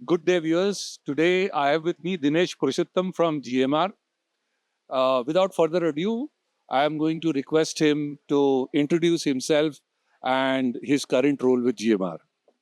Good day, viewers. Today I have with me Dinesh Purushottam from GMR. Without further ado, I am going to request him to introduce himself and his current role with GMR.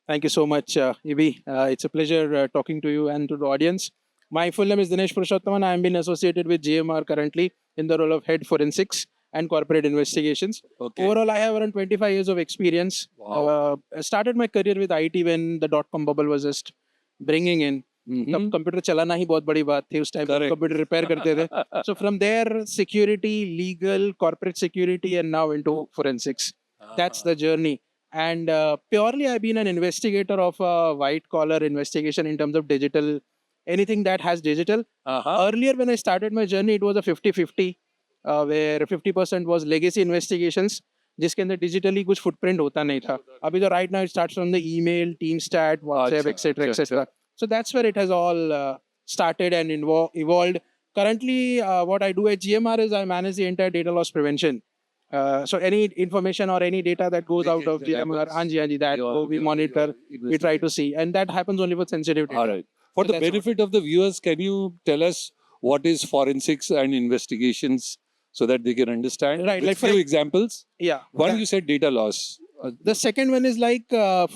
Thank you so much, Ibi. It's a pleasure talking to you and to the audience. My full name is Dinesh Purushottaman. I am been associated with GMR currently in the role of Head Forensics and Corporate Investigations. Okay. Overall, I have around 25 years of experience. Wow. I started my career with IT when the dot-com bubble was just bringing in. तब computer चलाना ही बहुत बड़ी बात थी उस time Correct. Computer repair करते थे so from there security legal corporate security and now into forensics that's the journey and purely I've been an investigator of a white collar investigation in terms of digital, anything that has digital. Earlier when I started my journey, it was a 50-50, where 50% was legacy investigations जिसके अंदर digitally कुछ footprint होता नहीं था अभी तो right now it starts from the email team stat WhatsApp etcetera etcetera so that's where it has all started and evolved. Currently what I do at GMR is I manage the entire data loss prevention. So any information or any data that goes out of GMR, that we monitor, we try to see, and that happens only with sensitive data. All right. For So the benefit of the viewers, can you tell us what is forensics and investigations so that they can understand? Right, With like for few examples. Yeah. One, you said data loss. The second one is like,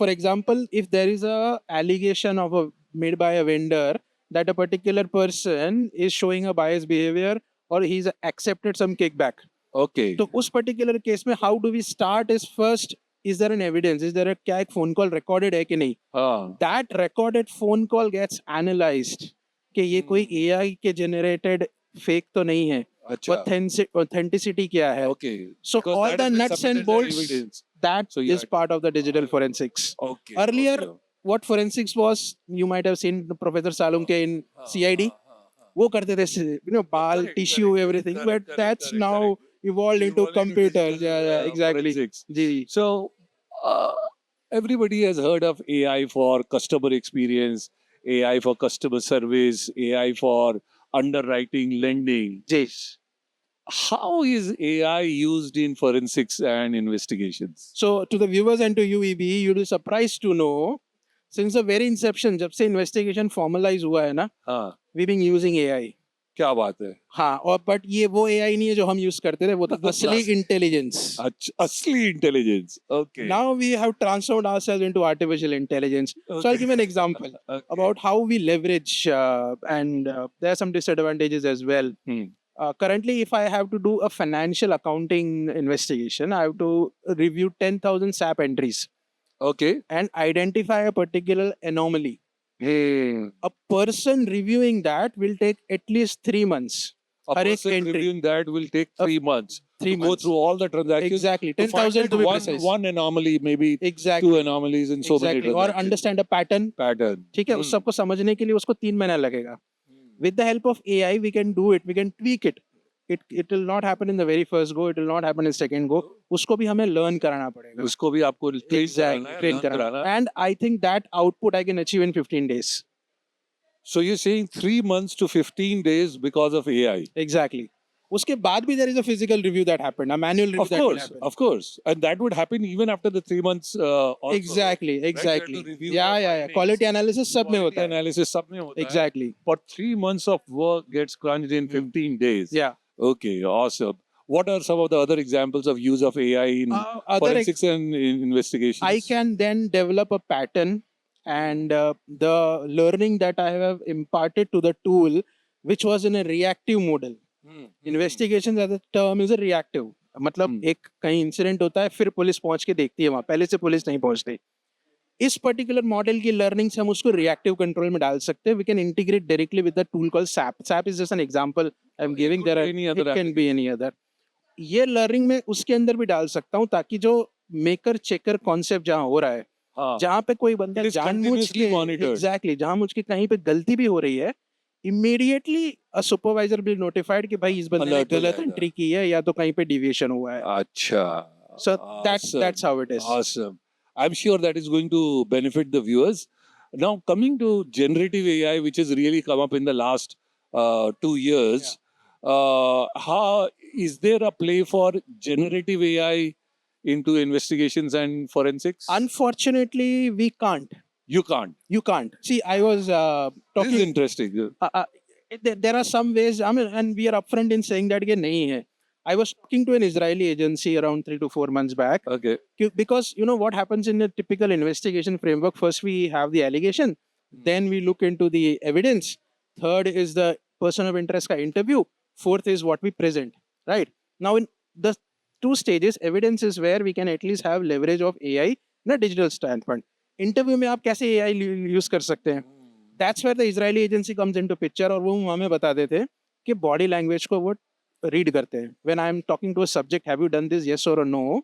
for example, if there is a allegation of made by a vendor that a particular person is showing a biased behavior or he's accepted some kickback. Okay. तो उस particular case में how do we start is first is there an evidence is there क्या एक phone call recorded है कि नहीं that recorded phone call gets analysed कि ये कोई एआई के जनरेटेड फेक तो नहीं है ऑथेंटिसिटी क्या है Okay. so Because all that the has been nuts and submitted as bolts evidence. that So, is yeah. part of the digital forensics. Okay. Earlier okay. what forensics was, you might have seen Professor Salunke in CID. वो करते थे बाल tissue everything but that's now evolved into computers. Yeah, exactly. Forensics. Ji. So, uh, everybody has heard of AI for customer experience, AI for customer service, AI for underwriting, lending. Yes. How is AI used in forensics and investigations? So to the viewers and to you, EB, you'll be surprised to know, since the very inception, जब से investigation formalize हुआ है ना, हाँ, we've been using AI. क्या बात है? हाँ, और बट ये वो AI नहीं है जो हम यूज करते थे, वो तो असली intelligence. Asli intelligence. Okay. Now we have transformed ourselves into artificial intelligence. So I'll give an example Okay. about how we leverage, and there are some disadvantages as well. Currently, if I have to do a financial accounting investigation, I have to review 10,000 SAP entries Okay. and identify a particular anomaly. Hmm. A person reviewing that will take at least 3 months. A हर एक person entry. reviewing that will take 3 months. 3 to go months. through all the transactions. Exactly. to find 10,000 that to be one, precise. one anomaly, maybe Exactly. 2 anomalies in so many Exactly. Or transactions. understand a pattern. Pattern. ठीक है, उस सबको समझने के लिए उसको 3 महीना लगेगा. With the help of AI, we can do it. We can tweak it. It will not happen in the very first go. It will not happen in second go. उसको भी हमें learn कराना पड़ेगा. उसको भी आपको train Exactly. कराना है, Train learn कराना. कराना है. And I think that output I can achieve in 15 days. So you're saying 3 months to 15 days because of AI? Exactly. उसके बाद भी there is a physical review that happened, a manual review Of that will course, happen. of course. And that would happen even after the 3 months also. Exactly, Right? They have exactly. to review Yeah, the yeah, yeah. findings. Quality analysis सब में Quality होता है. analysis सब में होता है. Exactly. But 3 months of work gets crunched in 15 days. Yeah. Okay, awesome. What are some of the other examples of use of AI in Other forensics and in investigations? I can then develop a pattern, and the learning that I have imparted to the tool, which was in a reactive model. Investigation as a term is a reactive. मतलब एक कहीं incident होता है, फिर police पहुंच के देखती है वहां, पहले से पुलिस नहीं पहुंचती. इस पर्टिकुलर मॉडल की लर्निंग से हम उसको रिएक्टिव कंट्रोल में डाल सकते हैं. We can integrate directly with the tool called SAP. SAP is just an example I am giving. There it can be any other. ये लर्निंग में उसके अंदर भी डाल सकता हूँ ताकि जो मेकर चेकर कॉन्सेप्ट जहाँ हो रहा है, जहाँ पे कोई बंदा जानबूझ के एग्जैक्टली जहाँ मुझ के कहीं पे गलती भी हो रही है, immediately a supervisor will notified कि भाई इस बंदे ने गलत एंट्री की है या तो कहीं पे डिविएशन हुआ है. अच्छा. So that's how it is. Awesome. I'm sure that is going to benefit the viewers. Now, coming to generative AI, which has really come up in the last 2 years, how is there a play for generative AI into investigations and forensics? Unfortunately, we can't. You can't. You can't. See, I was This is talking. interesting. There are some ways. I mean, and we are upfront in saying that ये नहीं है. I was talking to an Israeli agency around 3 to 4 months back. Okay. Because you know what happens in a typical investigation framework. First, we have the allegation. Then we look into the evidence. Third is the person of interest ka interview. Fourth is what we present. Right. Now, in the two stages, evidence is where we can at least have leverage of AI in a digital standpoint. Interview में आप कैसे AI use कर सकते हैं? That's where the Israeli agency comes into picture और वो हमें बताते थे कि body language को वो read करते हैं. When I am talking to a subject, have you done this, yes or no?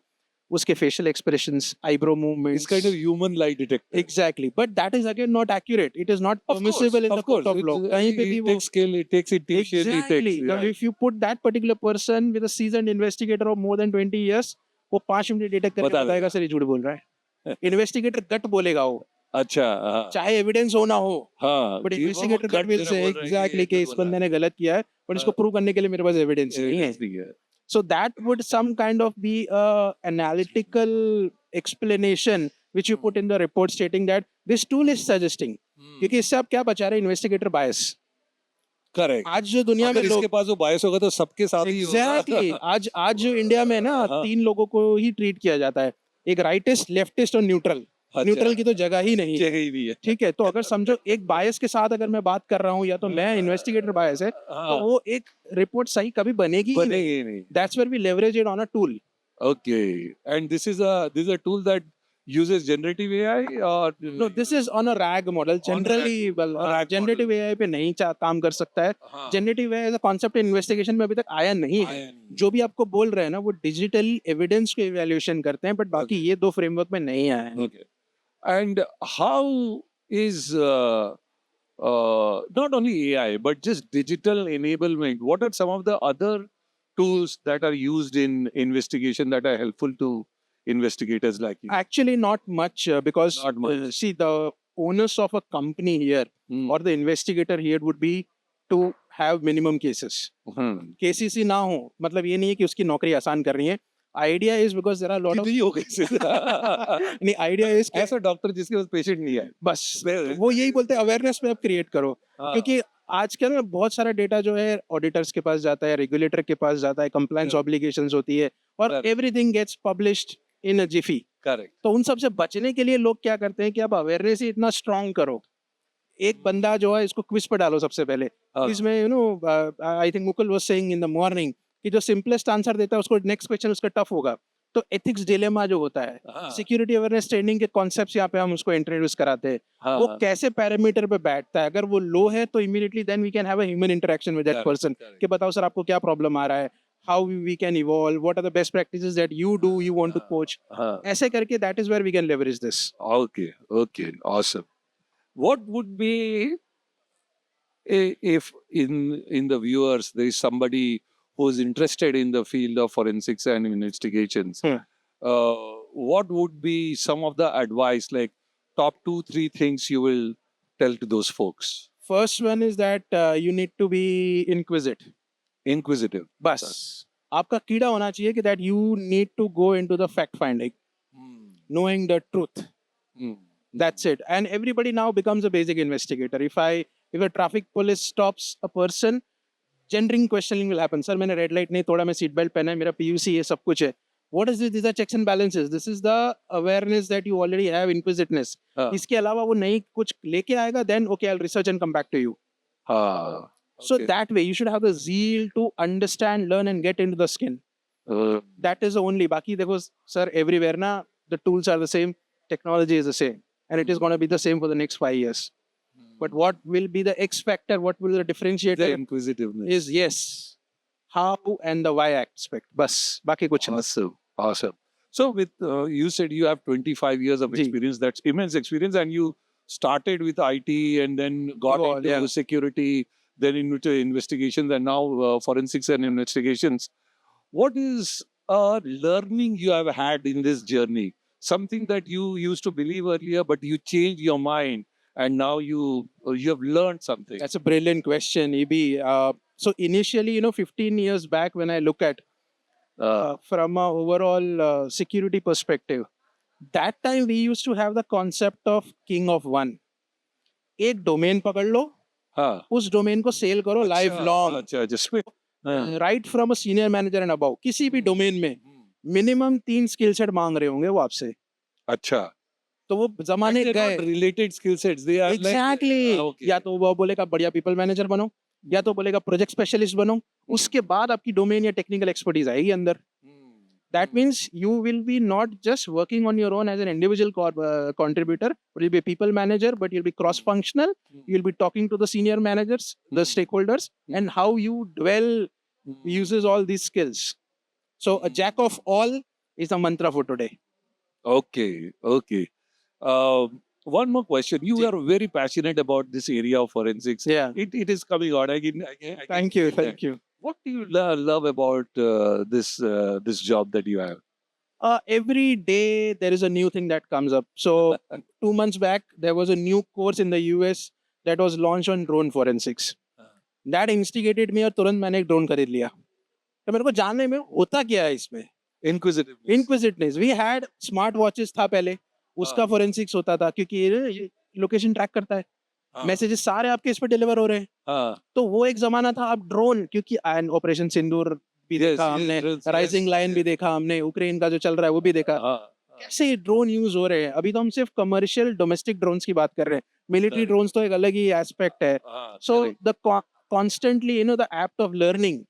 उसके facial expressions, eyebrow movements. It's kind of human lie detector. Exactly. But that is again not accurate. It is not Of course, permissible in the of course. court of law. कहीं पे भी It वो takes skill, it takes intuition, exactly. it takes. If you put that particular person with a seasoned investigator of more than 20 years, वो 5 minute detect करके बता बताएगा sir ये झूठ बोल रहा है. इन्वेस्टिगेटर गट बोलेगा वो, अच्छा हाँ चाहे एविडेंस हो ना हो. हाँ बट कि वो इन्वेस्टिगेटर gut गट विल मेरा से बोल रहा है एग्जैक्टली ये कि गलत इस बोला बंदे ने गलत किया है, पर इसको प्रूव करने के लिए मेरे पास एविडेंस नहीं है. नहीं है. So that would some kind of be a analytical explanation which you put in the report stating that this tool is suggesting. क्योंकि इससे आप क्या बचा रहे हैं? इन्वेस्टिगेटर बायस. करेक्ट. आज जो दुनिया में अगर लोग इसके पास वो बायस होगा तो सबके साथ ही होगा. एग्जैक्टली आज जो इंडिया में ना हाँ. 3 लोगों को ही ट्रीट किया जाता है, एक राइटिस्ट, लेफ्टिस्ट और न्यूट्रल. न्यूट्रल की तो जगह ही नहीं है. जगह ही नहीं है. ठीक है, तो अगर समझो एक बायस के साथ अगर मैं बात कर रहा हूँ या तो मैं इन्वेस्टिगेटर बायस है, तो वो एक रिपोर्ट सही कभी बनेगी ही नहीं. बनेगी नहीं. That's where we leverage it on a tool. Okay. And this is a tool that uses generative AI or No, this is on a RAG model. Generally, well, RAG generative AI पे नहीं काम कर सकता है. हाँ. Generative AI as a concept investigation में अभी तक आया नहीं है. आया नहीं. जो भी आपको बोल रहे हैं ना वो डिजिटल एविडेंस को इवैल्यूएशन करते हैं, बट बाकी ये दो फ्रेमवर्क में नहीं आया है. Okay. And how is not only AI but just digital enablement? What are some of the other tools that are used in investigation that are helpful to investigators like you? Actually, not much because Not much. see the owners of a company here Hmm. or the investigator here would be to have minimum cases. Hmm. KCC ना हो मतलब ये नहीं है कि उसकी नौकरी आसान कर रही है. Idea is because there are a lot of नहीं हो गए नहीं idea is कि ऐसा डॉक्टर जिसके पास पेशेंट नहीं है. बस वो यही बोलते हैं अवेयरनेस पे आप क्रिएट करो. हाँ. क्योंकि आजकल में बहुत सारा डेटा जो है ऑडिटर्स के पास जाता है, रेगुलेटर के पास जाता है, कंप्लायंस Correct. ऑब्लिगेशंस होती है और Correct. Everything gets published in a jiffy. Correct. तो उन सब से बचने के लिए लोग क्या करते हैं कि आप अवेयरनेस ही इतना स्ट्रांग करो. एक बंदा जो है इसको क्विज पर डालो सबसे पहले. क्विज में you know I think Mukul was saying in the morning कि जो सिंपलेस्ट आंसर देता है उसको नेक्स्ट क्वेश्चन उसका टफ होगा. तो एथिक्स डिलेमा जो होता है, हाँ. सिक्योरिटी अवेयरनेस ट्रेनिंग के कॉन्सेप्ट्स यहाँ पे हम उसको इंट्रोड्यूस कराते हैं. हाँ. वो कैसे पैरामीटर पे बैठता है. अगर वो लो है तो immediately then we can have a human interaction with that Correct, person correct. कि बताओ सर आपको क्या प्रॉब्लम आ रहा है, how we can evolve, what are the best practices that you do, you want to coach. हाँ. ऐसे करके that is where we can leverage this. Okay, okay, awesome. What would be if in the viewers there is somebody who is interested in the field of forensics and investigations? Hmm. What would be some of the advice, like top 2-3 things you will tell to those folks? First one is that you need to be inquisitive. Inquisitive. बस आपका कीड़ा होना चाहिए कि that you need to go into the fact finding, knowing the truth. Hmm. That's it. And everybody now becomes a basic investigator. If a traffic police stops a person, gendering questioning will happen. Sir, मैंने red light नहीं तोड़ा, मैं seat belt पहना है, मेरा PUC ये सब कुछ है. What is this? These are checks and balances. This is the awareness that you already have, inquisitiveness. हाँ. इसके अलावा वो नई कुछ लेके आएगा, then okay, I'll research and come back to you. हाँ. So Okay. that way, you should have the zeal to understand, learn, and get into the skin. That is the only. Baki देखो sir, everywhere na the tools are the same, technology is the same, and it is going to be the same for the next 5 years. But what will be the X factor? What will the The differentiator inquisitiveness. is yes, how and the why aspect. Bas, baki kuch nahi. Awesome. Awesome. So with you said you have 25 years of Ji. experience. That's immense experience. And you started with IT and then got Evolved, into yeah. security, then into investigations and now forensics and investigations. What is a learning you have had in this journey? Something that you used to believe earlier, but you changed your mind and now you have learned something. That's a brilliant question, EB. So initially, 15 years back, when I look at from a overall security perspective, that time we used to have the concept of king of one. एक domain पकड़ लो, हाँ उस domain को cell करो life long, अच्छा जिसमें हाँ, right from a senior manager and above, किसी भी डोमेन में मिनिमम 3 स्किल सेट मांग रहे होंगे वो आपसे. अच्छा तो वो जमाने गए. Related skill sets they are exactly. या तो वो बोलेगा बढ़िया पीपल मैनेजर बनो, या तो बोलेगा प्रोजेक्ट स्पेशलिस्ट बनो. उसके बाद आपकी डोमेन या टेक्निकल एक्सपर्टीज आएगी अंदर. That means you will be not just working on your own as an individual contributor, but you'll be a people manager, but you'll be cross-functional. You'll be talking to the senior managers, the stakeholders, and how you dwell uses all these skills. So a jack of all is a mantra for today. Okay. One more question. You are very passionate about this area of forensics. Yeah. It is coming out. I can Thank you. feel that. Thank you. What do you love about this job that you have? Every day there is a new thing that comes up. So 2 months back, there was a new course in the US that was launched on drone forensics. That instigated me और तुरंत मैंने एक drone खरीद लिया. तो मेरे को जानने में होता क्या है इसमें. Inquisitiveness. We had smart watches था पहले, उसका forensics होता था क्योंकि ये लोकेशन ट्रैक करता है. मैसेजेस सारे आपके इस पे डिलीवर हो रहे हैं. तो वो एक जमाना था. अब ड्रोन, क्योंकि ऑपरेशन सिंदूर भी देखा हमने, राइजिंग लाइन भी देखा हमने, यूक्रेन का जो चल रहा है वो भी देखा. कैसे ड्रोन यूज हो रहे हैं. अभी तो हम सिर्फ कमर्शियल डोमेस्टिक ड्रोन्स की बात कर रहे हैं. मिलिट्री ड्रोन्स तो एक अलग ही एस्पेक्ट है. So the constantly, the act of learning.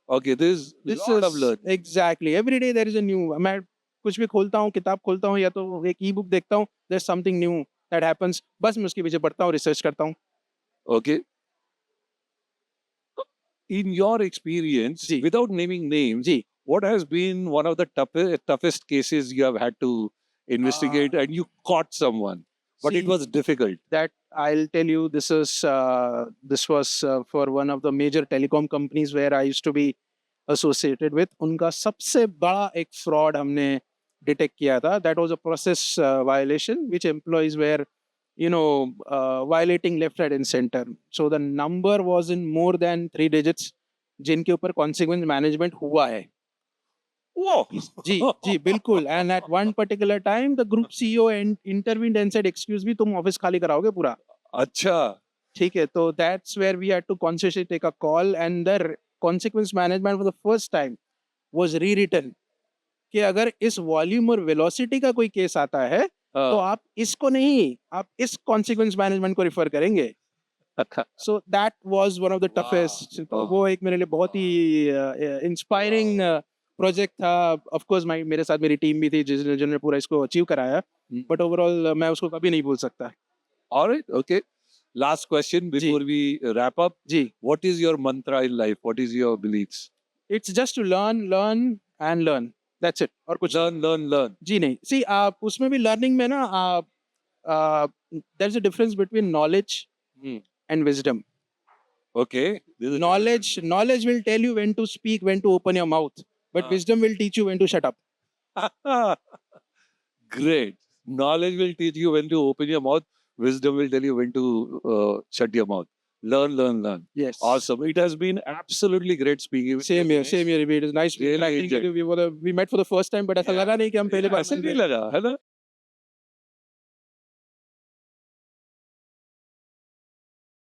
Okay, this lot of learning. Exactly. Every day there is a new. मैं कुछ भी खोलता हूँ, किताब खोलता हूँ या तो एक ई बुक देखता हूँ, there's something new that happens. बस मैं उसके पीछे पढ़ता हूँ, रिसर्च करता हूँ. Okay. In your experience, ji. without naming names, ji. what has been one of the toughest cases you have had to investigate and you caught someone, but it See, was difficult? that I'll tell you, this was for one of the major telecom companies where I used to be associated with. उनका सबसे बड़ा एक fraud हमने detect किया था. That was a process violation which employees were, violating left, right, and center. So the number was in more than 3 digits, जिनके ऊपर consequence management हुआ है. Whoa! जी बिल्कुल. And at one particular time, the group CEO intervened and said, "Excuse me, तुम office खाली कराओगे पूरा." अच्छा. ठीक है. तो that's where we had to consciously take a call, and the consequence management for the first time was rewritten. कि अगर इस वॉल्यूम और वेलोसिटी का कोई केस आता है तो आप इसको नहीं, आप इस consequence management को रिफर करेंगे. So that was one of the toughest. तो वो एक मेरे लिए बहुत ही इंस्पायरिंग प्रोजेक्ट था. ऑफ कोर्स मेरे साथ मेरी टीम भी थी जिन्होंने पूरा इसको अचीव कराया. बट ओवरऑल मैं उसको कभी नहीं भूल सकता. All right. Okay. Last question before we wrap up. Ji. What is your mantra in life? What is your beliefs? It's just to learn and learn. That's it. और कुछ Learn. जी नहीं. See, आप उसमें भी लर्निंग में ना there's a difference between knowledge and wisdom. Okay. Knowledge will tell you when to speak, when to open your mouth, but wisdom will teach you when to shut up. Great. Knowledge will teach you when to open your mouth. Wisdom will tell you when to shut your mouth. Learn. Yes. Awesome. It has been absolutely great speaking with you. Same here. It is nice. Really enjoyed. We met for the first time, but ऐसा लगा नहीं कि हम पहले बार ऐसा नहीं लगा है ना.